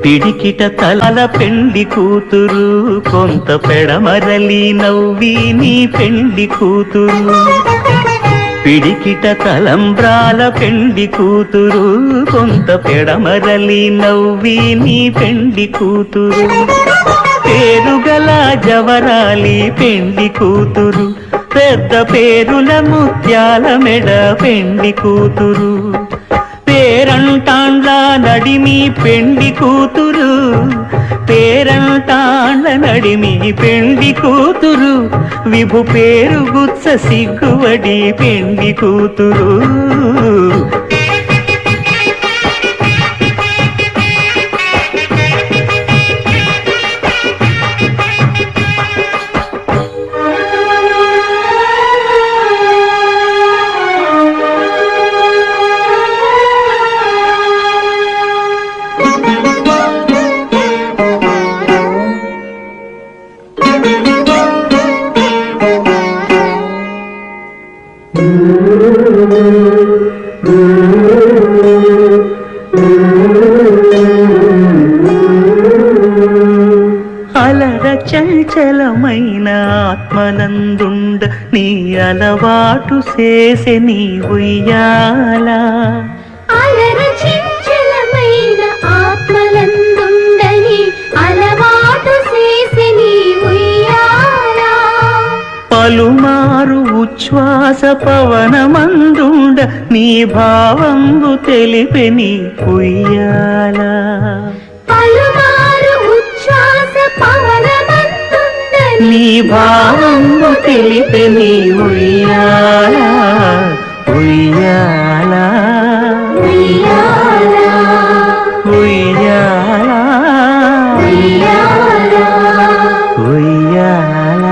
పిడికిట తలల పెండి కూతురు కొంత పెడమరలి నవ్వి నీ పెండి కూతురు పిడికిట తలంబ్రాల పెండి కూతురు కొంత పెడమరలి నవ్వి నీ పెండి కూతురు పేరుగల జవరాలి పెండి కూతురు పెద్ద పేరుల ముత్యాల మెడ పెండి కూతురు పేరంటాండ్ల నడిమి పెండి కూతురు పేరంటాండ్ల నడిమి పెండి కూతురు విభు పేరు గుత్స సిగ్గువడి పెండి కూతురు అలర చంచలమైన ఆత్మనందుండ నీ అలవాటు చేసే నీ ఉయ్యాల అలర చంచలమైన ఆత్మనందుండ నీ అలవాటు చేసే నీ ఉయ్యాల పలుమారు ఉచ్ఛ్వాస పవనమందుండ నీ భావంబు తెలిపే నీ ఉయ్యాల పలుమారు ఉచ్ఛ్వాస పవనమందుండ నీ భావంబు తెలిపే నీ ఉయ్యాల ఉయ్యాల ఉయ్యాల ఉయ్యాల ఉయ్యాల ఉయ్యాల ఉయ్యాల